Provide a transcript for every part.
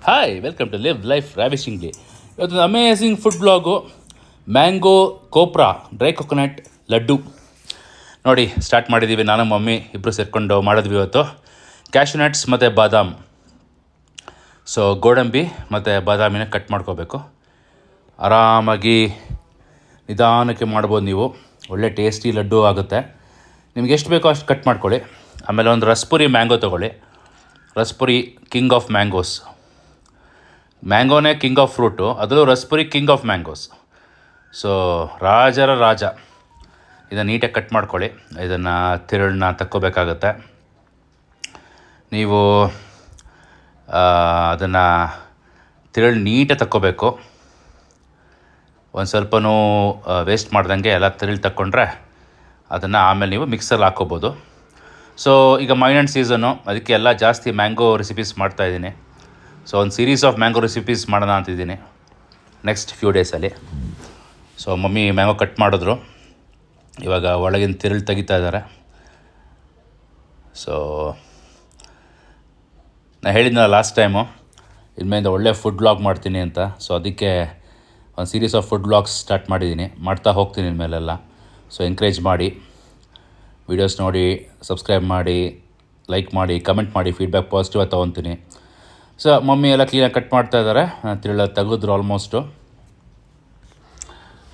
Hi, welcome to live life ravishingly. ಇವತ್ತು amazing food blog mango copra dry coconut laddu. ನೋಡಿ, start ಮಾಡಿದ್ದೀವಿ. ನಾನು mummy ಇಬ್ಬರು ಸೇರಿಕೊಂಡು ಮಾಡಿದ್ವಿ ಇವತ್ತು. ಕ್ಯಾಶ್ಯೂ ನಟ್ಸ್ ಮತ್ತು ಬಾದಾಮ್. ಸೊ ಗೋಡಂಬಿ ಮತ್ತು ಬಾದಾಮಿನ ಕಟ್ ಮಾಡ್ಕೋಬೇಕು. ಆರಾಮಾಗಿ ನಿಧಾನಕ್ಕೆ ಮಾಡ್ಬೋದು ನೀವು. ಒಳ್ಳೆ ಟೇಸ್ಟಿ ಲಡ್ಡು ಆಗುತ್ತೆ. ನಿಮ್ಗೆ ಎಷ್ಟು ಬೇಕೋ ಅಷ್ಟು ಕಟ್ ಮಾಡ್ಕೊಳ್ಳಿ. ಆಮೇಲೆ ಒಂದು ರಸ್ಪುರಿ ಮ್ಯಾಂಗೋ ತೊಗೊಳ್ಳಿ. Raspuri king of mangoes. ಮ್ಯಾಂಗೋನೇ ಕಿಂಗ್ ಆಫ್ ಫ್ರೂಟು, ಅದರಲ್ಲೂ Raspuri king of mangoes. So ರಾಜರ ರಾಜ. ಇದನ್ನು ನೀಟಾಗಿ ಕಟ್ ಮಾಡ್ಕೊಳ್ಳಿ. ಇದನ್ನು ತಿರುಳನ್ನ ತಕ್ಕೋಬೇಕಾಗತ್ತೆ. ನೀವು ಅದನ್ನು ತಿರುಳು ನೀಟಾಗಿ ತಕ್ಕೋಬೇಕು. ಒಂದು ಸ್ವಲ್ಪನೂ ವೇಸ್ಟ್ ಮಾಡ್ದಂಗೆ ಎಲ್ಲ ತಿರುಳು ತಕ್ಕೊಂಡ್ರೆ ಅದನ್ನು ಆಮೇಲೆ ನೀವು ಮಿಕ್ಸಲ್ಲಿ ಹಾಕ್ಕೋಬೋದು. ಸೊ ಈಗ ಮೈನ್ ಸೀಸನ್ನು, ಅದಕ್ಕೆ ಎಲ್ಲ ಜಾಸ್ತಿ ಮ್ಯಾಂಗೋ ರೆಸಿಪೀಸ್ ಮಾಡ್ತಾಯಿದ್ದೀನಿ. ಸೊ ಒಂದು ಸೀರೀಸ್ ಆಫ್ ಮ್ಯಾಂಗೋ ರೆಸಿಪೀಸ್ ಮಾಡೋಣ ಅಂತಿದ್ದೀನಿ ನೆಕ್ಸ್ಟ್ ಫ್ಯೂ ಡೇಸಲ್ಲಿ. ಸೊ ಮಮ್ಮಿ ಮ್ಯಾಂಗೋ ಕಟ್ ಮಾಡಿದ್ರು. ಇವಾಗ ಒಳಗಿನ ತಿರುಳು ತೆಗಿತಾ ಇದ್ದಾರೆ. ಸೊ ನಾನು ಹೇಳಿದ್ನಲ್ಲ ಲಾಸ್ಟ್ ಟೈಮು, ಇನ್ಮೇಲಿಂದ ಒಳ್ಳೆ ಫುಡ್ ಬ್ಲಾಗ್ ಮಾಡ್ತೀನಿ ಅಂತ. ಸೊ ಅದಕ್ಕೆ ಒಂದು series of food blogs start ಮಾಡಿದ್ದೀನಿ. ಮಾಡ್ತಾ ಹೋಗ್ತೀನಿ ಇನ್ಮೇಲೆಲ್ಲ. ಸೊ ಎಂಕರೇಜ್ ಮಾಡಿ, ವೀಡಿಯೋಸ್ ನೋಡಿ, ಸಬ್ಸ್ಕ್ರೈಬ್ ಮಾಡಿ, ಲೈಕ್ ಮಾಡಿ, ಕಮೆಂಟ್ ಮಾಡಿ. ಫೀಡ್ಬ್ಯಾಕ್ ಪಾಸಿಟಿವ್ ಆಗಿ ತೊಗೊತೀನಿ. ಸೊ ಮಮ್ಮಿ ಎಲ್ಲ ಕ್ಲೀನಾಗಿ ಕಟ್ ಮಾಡ್ತಾ ಇದ್ದಾರೆ. ತಿರುಳ ತೆಗೆದ್ರು ಆಲ್ಮೋಸ್ಟು.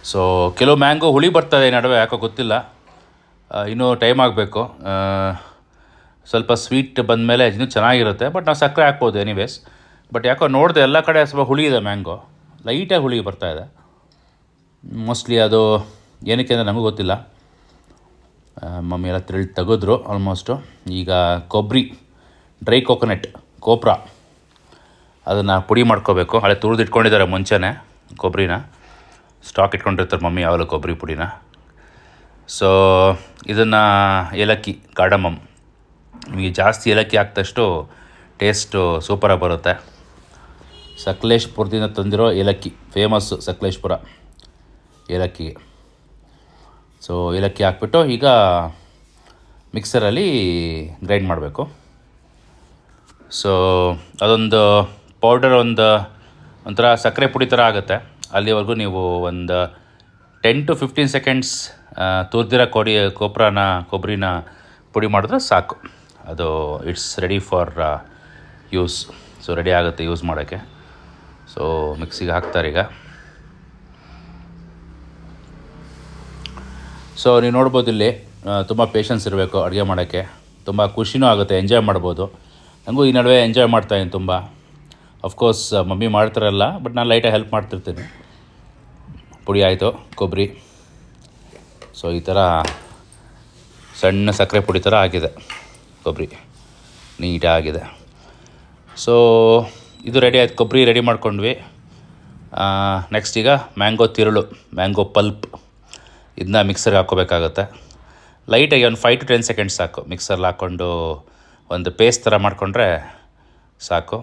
ಸೊ ಕೆಲವು ಮ್ಯಾಂಗೋ ಹುಳಿ ಬರ್ತದೆ ನಡುವೆ, ಯಾಕೋ ಗೊತ್ತಿಲ್ಲ. ಇನ್ನೂ ಟೈಮ್ ಆಗಬೇಕು. ಸ್ವಲ್ಪ ಸ್ವೀಟ್ ಬಂದಮೇಲೆ ಇನ್ನೂ ಚೆನ್ನಾಗಿರುತ್ತೆ. ಬಟ್ ನಾವು ಸಕ್ಕರೆ ಹಾಕ್ಬೋದು ಎನಿವೇಸ್. ಬಟ್ ಯಾಕೋ ನೋಡಿದೆ ಎಲ್ಲ ಕಡೆ ಸ್ವಲ್ಪ ಹುಳಿ ಇದೆ ಮ್ಯಾಂಗೋ. ಲೈಟಾಗಿ ಹುಳಿ ಬರ್ತಾಯಿದೆ. ಮೋಸ್ಟ್ಲಿ ಅದು ಏನಕ್ಕೆ ಅಂದರೆ ನಮಗೂ ಗೊತ್ತಿಲ್ಲ. ಮಮ್ಮಿ ಎಲ್ಲ ತಿರುಳು ತೆಗೆದ್ರು ಆಲ್ಮೋಸ್ಟು. ಈಗ ಕೊಬ್ಬರಿ, ಡ್ರೈ ಕೊಕೊನಟ್, ಕೋಪ್ರಾ, ಅದನ್ನು ಪುಡಿ ಮಾಡ್ಕೋಬೇಕು. ಹಳೆ ತುರಿದು ಇಟ್ಕೊಂಡಿದ್ದಾರೆ ಮುಂಚೆನೇ ಕೊಬ್ಬರಿನ. ಸ್ಟಾಕ್ ಇಟ್ಕೊಂಡಿರ್ತಾರೆ ಮಮ್ಮಿ ಯಾವಾಗಲೂ ಕೊಬ್ಬರಿ ಪುಡಿನ. ಸೊ ಇದನ್ನು ಏಲಕ್ಕಿ, ಕಾರ್ಡಮಮ್. ನಿಮಗೆ ಜಾಸ್ತಿ ಏಲಕ್ಕಿ ಹಾಕಿದಷ್ಟು ಟೇಸ್ಟು ಸೂಪರಾಗಿ ಬರುತ್ತೆ. ಸಕಲೇಶ್ಪುರದಿಂದ ತಂದಿರೋ ಏಲಕ್ಕಿ, ಫೇಮಸ್ಸು ಸಕಲೇಶ್ಪುರ ಏಲಕ್ಕಿಗೆ. ಸೊ ಏಲಕ್ಕಿ ಹಾಕ್ಬಿಟ್ಟು ಈಗ ಮಿಕ್ಸರಲ್ಲಿ ಗ್ರೈಂಡ್ ಮಾಡಬೇಕು. ಸೊ ಅದೊಂದು ಪೌಡರ್ ಒಂಥರ ಸಕ್ಕರೆ ಪುಡಿ ಥರ ಆಗುತ್ತೆ. ಅಲ್ಲಿವರೆಗೂ ನೀವು ಒಂದು 10 to 15 ಸೆಕೆಂಡ್ಸ್ ತುರಿದಿರೋ ಕೊಬ್ಬರಿನ ಪುಡಿ ಮಾಡಿದ್ರೆ ಸಾಕು. ಅದು it's ready for use. So ready ಆಗುತ್ತೆ ಯೂಸ್ ಮಾಡೋಕ್ಕೆ. ಸೊ ಮಿಕ್ಸಿಗೆ ಹಾಕ್ತಾರೆ ಈಗ. ಸೊ ನೀವು ನೋಡ್ಬೋದು ಇಲ್ಲಿ ತುಂಬ ಪೇಷನ್ಸ್ ಇರಬೇಕು ಅಡುಗೆ ಮಾಡೋಕ್ಕೆ. ತುಂಬ ಖುಷಿನೂ ಆಗುತ್ತೆ, ಎಂಜಾಯ್ ಮಾಡ್ಬೋದು. ನನಗೂ ಈ ನಡುವೆ ಎಂಜಾಯ್ ಮಾಡ್ತಾಯಿದ್ದೀನಿ ತುಂಬ. ಅಫ್ಕೋರ್ಸ್ ಮಮ್ಮಿ ಮಾಡ್ತಾರಲ್ಲ, ಬಟ್ ನಾನು ಲೈಟಾಗಿ ಹೆಲ್ಪ್ ಮಾಡ್ತಿರ್ತೀನಿ. ಪುಡಿ ಆಯಿತು ಕೊಬ್ಬರಿ. ಸೊ ಈ ಥರ ಸಣ್ಣ ಸಕ್ಕರೆ ಪುಡಿ ಥರ ಆಗಿದೆ ಕೊಬ್ಬರಿ, ನೀಟಾಗಿದೆ. ಸೊ ಇದು ರೆಡಿ ಆಯ್ತು, ಕೊಬ್ಬರಿ ರೆಡಿ ಮಾಡ್ಕೊಂಡ್ವಿ. ನೆಕ್ಸ್ಟ್ ಈಗ ಮ್ಯಾಂಗೋ ತಿರುಳು, ಮ್ಯಾಂಗೋ ಪಲ್ಪ್, ಇದನ್ನ ಮಿಕ್ಸರ್ಗೆ ಹಾಕ್ಕೋಬೇಕಾಗತ್ತೆ. ಲೈಟಾಗಿ ಒಂದು 5 to 10 ಸೆಕೆಂಡ್ಸ್ ಸಾಕು. ಮಿಕ್ಸರ್ಲ್ಲಿ ಹಾಕ್ಕೊಂಡು ಒಂದು ಪೇಸ್ಟ್ ಥರ ಮಾಡಿಕೊಂಡ್ರೆ ಸಾಕು.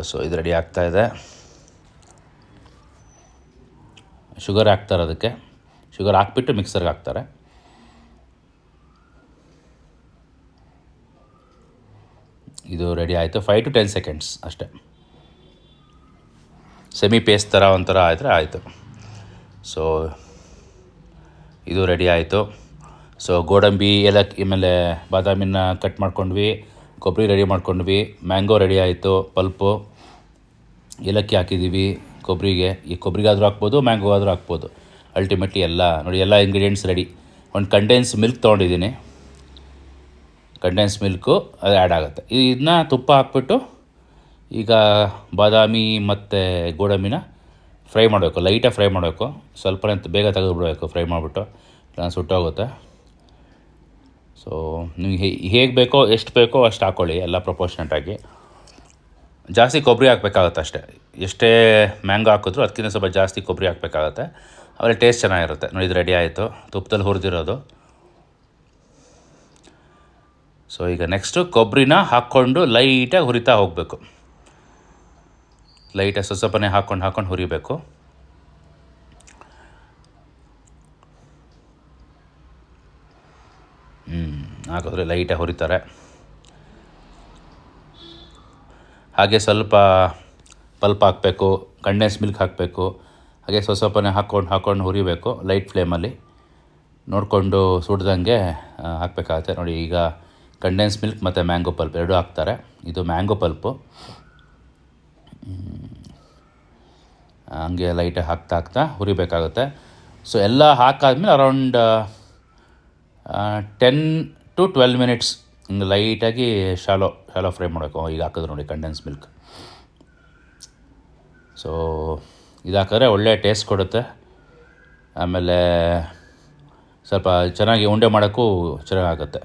ಸೊ ಇದು ರೆಡಿ ಆಗ್ತಾಯಿದೆ. ಶುಗರ್ ಹಾಕ್ತಾರೆ, ಅದಕ್ಕೆ ಶುಗರ್ ಹಾಕ್ಬಿಟ್ಟು ಮಿಕ್ಸರ್ಗೆ ಹಾಕ್ತಾರೆ. ಇದು ರೆಡಿ ಆಯಿತು. 5 to 10 ಸೆಕೆಂಡ್ಸ್ ಅಷ್ಟೇ. ಸೆಮಿ ಪೇಸ್ಟ್ ಥರ ಒಂಥರ ಆದರೆ ಆಯಿತು. ಸೊ ಇದು ರೆಡಿ ಆಯಿತು. ಸೊ ಗೋಡಂಬಿ, ಏಲಕ್ಕಿ, ಆಮೇಲೆ ಬಾದಾಮಿನ ಕಟ್ ಮಾಡ್ಕೊಂಡ್ವಿ, ಕೊಬ್ಬರಿ ರೆಡಿ ಮಾಡ್ಕೊಂಡ್ವಿ, ಮ್ಯಾಂಗೋ ರೆಡಿ ಆಯಿತು, ಪಲ್ಪು, ಏಲಕ್ಕಿ ಹಾಕಿದ್ದೀವಿ ಕೊಬ್ಬರಿಗೆ. ಈ ಕೊಬ್ಬರಿಗಾದರೂ ಹಾಕ್ಬೋದು, ಮ್ಯಾಂಗೋಗಾದರೂ ಹಾಕ್ಬೋದು. ಅಲ್ಟಿಮೇಟ್ಲಿ ಎಲ್ಲ ನೋಡಿ, ಎಲ್ಲ ಇಂಗ್ರೀಡಿಯೆಂಟ್ಸ್ ರೆಡಿ. ಒಂದು ಕಂಡೆನ್ಸ್ ಮಿಲ್ಕ್ ತೊಗೊಂಡಿದ್ದೀನಿ. ಕಂಡೆನ್ಸ್ ಮಿಲ್ಕು ಅದು ಆ್ಯಡ್ ಆಗುತ್ತೆ. ಇದನ್ನ ತುಪ್ಪ ಹಾಕ್ಬಿಟ್ಟು ಈಗ ಬಾದಾಮಿ ಮತ್ತು ಗೋಡಂಬಿನ ಫ್ರೈ ಮಾಡಬೇಕು. ಲೈಟಾಗಿ ಫ್ರೈ ಮಾಡಬೇಕು. ಸ್ವಲ್ಪ ಬೇಗ ತೆಗೆದುಬಿಡಬೇಕು ಫ್ರೈ ಮಾಡಿಬಿಟ್ಟು, ಇಲ್ಲ ಸುಟ್ಟೋಗುತ್ತೆ. ಸೊ ನಿಮಗೆ ಹೇಗೆ ಬೇಕೋ, ಎಷ್ಟು ಬೇಕೋ ಅಷ್ಟು ಹಾಕ್ಕೊಳ್ಳಿ, ಎಲ್ಲ ಪ್ರಪೋರ್ಷನೇಟಾಗಿ. ಜಾಸ್ತಿ ಕೊಬ್ಬರಿ ಹಾಕಬೇಕಾಗತ್ತೆ ಅಷ್ಟೇ. ಎಷ್ಟೇ ಮ್ಯಾಂಗೋ ಹಾಕಿದ್ರು ಅದಕ್ಕಿಂತ ಸ್ವಲ್ಪ ಜಾಸ್ತಿ ಕೊಬ್ಬರಿ ಹಾಕಬೇಕಾಗತ್ತೆ. ಆಮೇಲೆ ಟೇಸ್ಟ್ ಚೆನ್ನಾಗಿರುತ್ತೆ. ನೋಡಿ, ಇದು ರೆಡಿ ಆಯಿತು, ತುಪ್ಪದಲ್ಲಿ ಹುರಿದಿರೋದು. ಸೊ ಈಗ ನೆಕ್ಸ್ಟು ಕೊಬ್ಬರಿನ ಹಾಕ್ಕೊಂಡು ಲೈಟಾಗಿ ಹುರಿತಾ ಹೋಗಬೇಕು. ಲೈಟಾಗಿ ಸ್ವಲ್ಪನೇ ಹಾಕ್ಕೊಂಡು ಹುರಿಬೇಕು. ಹಾಕಿದ್ರೆ ಲೈಟಾಗಿ ಹುರಿತಾರೆ. ಹಾಗೆ ಸ್ವಲ್ಪ ಪಲ್ಪ್ ಹಾಕಬೇಕು, ಕಂಡೆನ್ಸ್ ಮಿಲ್ಕ್ ಹಾಕಬೇಕು, ಹಾಗೆ ಸ್ವಲ್ಪನೇ ಹಾಕ್ಕೊಂಡು ಹುರಿಬೇಕು ಲೈಟ್ ಫ್ಲೇಮಲ್ಲಿ ನೋಡಿಕೊಂಡು ಸುಡ್ದಂಗೆ ಹಾಕಬೇಕಾಗತ್ತೆ. ನೋಡಿ ಈಗ ಕಂಡೆನ್ಸ್ ಮಿಲ್ಕ್ ಮತ್ತು ಮ್ಯಾಂಗೋ ಪಲ್ಪ್ ಎರಡೂ ಹಾಕ್ತಾರೆ. ಇದು ಮ್ಯಾಂಗೋ ಪಲ್ಪು. ಹಂಗೆ ಲೈಟಾಗಿ ಹಾಕ್ತಾ ಹುರಿಬೇಕಾಗುತ್ತೆ. ಸೊ ಎಲ್ಲ ಹಾಕಾದ್ಮೇಲೆ ಅರೌಂಡ್ 10 to 12 ಮಿನಿಟ್ಸ್ ಹಿಂಗೆ ಲೈಟಾಗಿ ಶಾಲೋ ಫ್ರೈ ಮಾಡಬೇಕು. ಈಗ ಹಾಕಿದ್ರು ನೋಡಿ ಕಂಡೆನ್ಸ್ ಮಿಲ್ಕ್. ಸೊ ಇದು ಹಾಕಿದ್ರೆ ಒಳ್ಳೆ ಟೇಸ್ಟ್ ಕೊಡುತ್ತೆ. ಆಮೇಲೆ ಸ್ವಲ್ಪ ಚೆನ್ನಾಗಿ ಉಂಡೆ ಮಾಡೋಕ್ಕೂ ಚೆನ್ನಾಗಾಗುತ್ತೆ.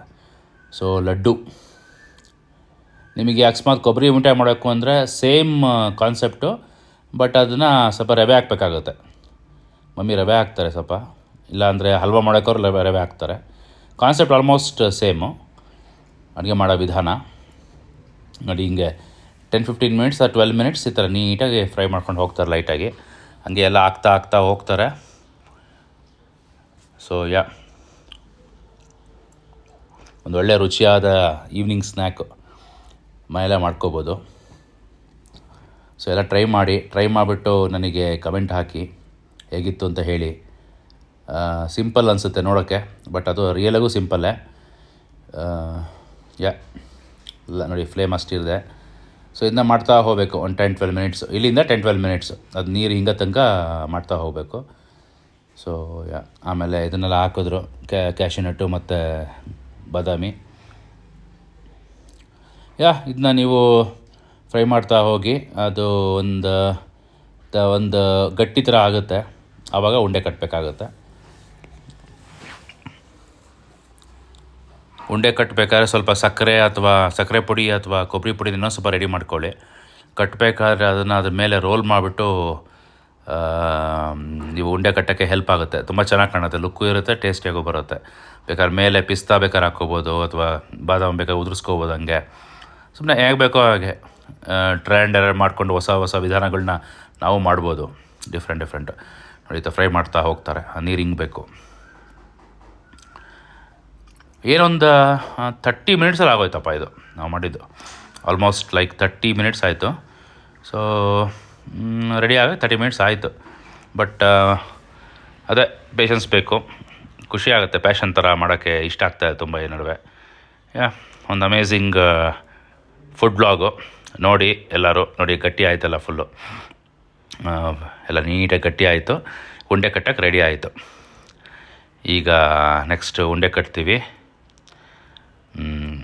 ಸೊ ಲಡ್ಡು ನಿಮಗೆ ಅಕಸ್ಮಾತ್ ಕೊಬ್ಬರಿ ಉಂಡೆ ಮಾಡೋಕ್ಕೂ ಅಂದರೆ ಸೇಮ್ ಕಾನ್ಸೆಪ್ಟು, ಬಟ್ ಅದನ್ನು ಸ್ವಲ್ಪ ರವೆ ಹಾಕಬೇಕಾಗುತ್ತೆ. ಮಮ್ಮಿ ರವೆ ಹಾಕ್ತಾರೆ ಸ್ವಲ್ಪ, ಇಲ್ಲಾಂದರೆ ಹಲ್ವಾ ಮಾಡೋಕ್ಕವ್ರು ರವೆ ಹಾಕ್ತಾರೆ. ಕಾನ್ಸೆಪ್ಟ್ ಆಲ್ಮೋಸ್ಟ್ ಸೇಮು, ಅಡುಗೆ ಮಾಡೋ ವಿಧಾನ. ನೋಡಿ ಹಿಂಗೆ 10-15 ಮಿನಿಟ್ಸ್ 12 ಮಿನಿಟ್ಸ್ ಈ ಥರ ನೀಟಾಗಿ ಫ್ರೈ ಮಾಡ್ಕೊಂಡು ಹೋಗ್ತಾರೆ ಲೈಟಾಗಿ. ಹಂಗೆ ಎಲ್ಲ ಹಾಕ್ತಾ ಹೋಗ್ತಾರೆ. ಸೊ ಒಂದು ಒಳ್ಳೆ ರುಚಿಯಾದ ಈವ್ನಿಂಗ್ ಸ್ನ್ಯಾಕ್ ಮನೆಯಲ್ಲೇ ಮಾಡ್ಕೋಬೋದು. ಸೊ ಎಲ್ಲ ಟ್ರೈ ಮಾಡಿಬಿಟ್ಟು ನನಗೆ ಕಮೆಂಟ್ ಹಾಕಿ ಹೇಗಿತ್ತು ಅಂತ ಹೇಳಿ. ಸಿಂಪಲ್ ಅನಿಸುತ್ತೆ ನೋಡೋಕ್ಕೆ, ಬಟ್ ಅದು ರಿಯಲಾಗೂ ಸಿಂಪಲ್ಲೇ. ಇಲ್ಲ ನೋಡಿ ಫ್ಲೇಮ್ ಅಷ್ಟಿದೆ. ಸೊ ಇದನ್ನ ಮಾಡ್ತಾ ಹೋಗಬೇಕು ಒಂದು 10-12 ಮಿನಿಟ್ಸ್, ಇಲ್ಲಿಂದ 10-12 ಮಿನಿಟ್ಸ್ ಅದು ನೀರು ಹಿಂಗೆ ತನಕ ಮಾಡ್ತಾ ಹೋಗಬೇಕು. ಸೊ ಆಮೇಲೆ ಇದನ್ನೆಲ್ಲ ಹಾಕಿದ್ರು ಕ್ಯಾಶ್ಯೂನಟ್ಟು ಮತ್ತು ಬಾದಾಮಿ. ಇದನ್ನ ನೀವು ಫ್ರೈ ಮಾಡ್ತಾ ಹೋಗಿ ಅದು ಒಂದು ಗಟ್ಟಿ ಥರ ಆಗುತ್ತೆ. ಆವಾಗ ಉಂಡೆ ಕಟ್ಟಬೇಕಾಗುತ್ತೆ. ಉಂಡೆ ಕಟ್ಟಬೇಕಾದ್ರೆ ಸ್ವಲ್ಪ ಸಕ್ಕರೆ ಪುಡಿ ಅಥವಾ ಕೊಬ್ಬರಿ ಪುಡಿ ಇನ್ನೂ ಸ್ವಲ್ಪ ರೆಡಿ ಮಾಡ್ಕೊಳ್ಳಿ. ಕಟ್ಟಬೇಕಾದ್ರೆ ಅದನ್ನು ಅದ್ರ ಮೇಲೆ ರೋಲ್ ಮಾಡಿಬಿಟ್ಟು ನೀವು ಉಂಡೆ ಕಟ್ಟೋಕ್ಕೆ ಹೆಲ್ಪ್ ಆಗುತ್ತೆ. ತುಂಬ ಚೆನ್ನಾಗಿ ಕಾಣುತ್ತೆ, ಲುಕ್ಕು ಇರುತ್ತೆ, ಟೇಸ್ಟಿಯಾಗೂ ಬರುತ್ತೆ. ಬೇಕಾದ್ರೆ ಮೇಲೆ ಪಿಸ್ತಾ ಬೇಕಾದ್ರೆ ಹಾಕ್ಕೋಬೋದು ಅಥವಾ ಬಾದಾಮಿ ಬೇಕಾದ್ರೆ ಉದುರಿಸ್ಕೋಬೋದು. ಹಂಗೆ ಸುಮ್ಮನೆ ಹೇಗೆ ಬೇಕೋ ಹಾಗೆ ಟ್ರೆಂಡ್ ಮಾಡಿಕೊಂಡು ಹೊಸ ವಿಧಾನಗಳನ್ನ ನಾವು ಮಾಡ್ಬೋದು, ಡಿಫ್ರೆಂಟ್. ನೋಡಿ ಫ್ರೈ ಮಾಡ್ತಾ ಹೋಗ್ತಾರೆ. ನೀರು ಹಿಂಗಬೇಕು. ಏನೊಂದು 30 ಮಿನಿಟ್ಸಲ್ಲಿ ಆಗೋಯ್ತಪ್ಪ ಇದು ನಾವು ಮಾಡಿದ್ದು. ಆಲ್ಮೋಸ್ಟ್ ಲೈಕ್ 30 ಮಿನಿಟ್ಸ್ ಆಯಿತು. ಸೊ ರೆಡಿ ಆಗಿ 30 ಮಿನಿಟ್ಸ್ ಆಯಿತು. ಬಟ್ ಅದೇ ಪೇಷನ್ಸ್ ಬೇಕು, ಖುಷಿ ಆಗುತ್ತೆ. ಪ್ಯಾಷನ್ ಥರ ಮಾಡೋಕ್ಕೆ ಇಷ್ಟ ಆಗ್ತಾಯಿದೆ ತುಂಬ ಈ ನಡುವೆ. ಒಂದು ಅಮೇಝಿಂಗ್ ಫುಡ್ ಬ್ಲಾಗು ನೋಡಿ ಎಲ್ಲರೂ. ನೋಡಿ ಗಟ್ಟಿ ಆಯಿತಲ್ಲ ಫುಲ್ಲು, ಎಲ್ಲ ನೀಟಾಗಿ ಗಟ್ಟಿ ಆಯಿತು. ಉಂಡೆ ಕಟ್ಟಕ್ಕೆ ರೆಡಿ ಆಯಿತು. ಈಗ ನೆಕ್ಸ್ಟ್ ಉಂಡೆ ಕಟ್ತೀವಿ.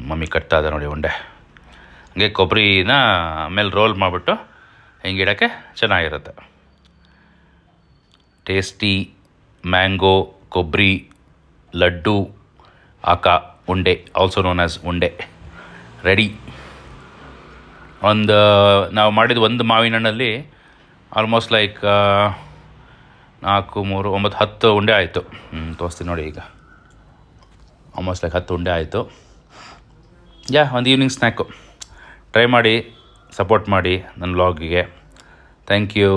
ಮಮ್ಮಿ ಕಟ್ತಾ ಇದೆ ನೋಡಿ ಉಂಡೆ. ಹಂಗೆ ಕೊಬ್ಬರಿನ ಆಮೇಲೆ ರೋಲ್ ಮಾಡಿಬಿಟ್ಟು ಹಿಂಗೆ ಇಡೋಕ್ಕೆ ಚೆನ್ನಾಗಿರುತ್ತೆ. ಟೇಸ್ಟಿ ಮ್ಯಾಂಗೋ ಕೊಬ್ಬರಿ ಲಡ್ಡು ಉಂಡೆ, ಆಲ್ಸೋ ನೋನ್ ಆ್ಯಸ್ ಉಂಡೆ, ರೆಡಿ. ನಾವು ಮಾಡಿದ ಒಂದು ಮಾವಿನ ಹಣ್ಣಲ್ಲಿ ಆಲ್ಮೋಸ್ಟ್ ಲೈಕ್ 4, 3, 9, 10 ಉಂಡೆ ಆಯಿತು. ತೋರಿಸ್ತೀನಿ ನೋಡಿ. ಈಗ ಆಲ್ಮೋಸ್ಟ್ ಲೈಕ್ 10 ಉಂಡೆ ಆಯಿತು. ಒಂದು ಈವ್ನಿಂಗ್ ಸ್ನ್ಯಾಕು ಟ್ರೈ ಮಾಡಿ, ಸಪೋರ್ಟ್ ಮಾಡಿ ನನ್ನ ವ್ಲಾಗಿಗೆ. Thank you.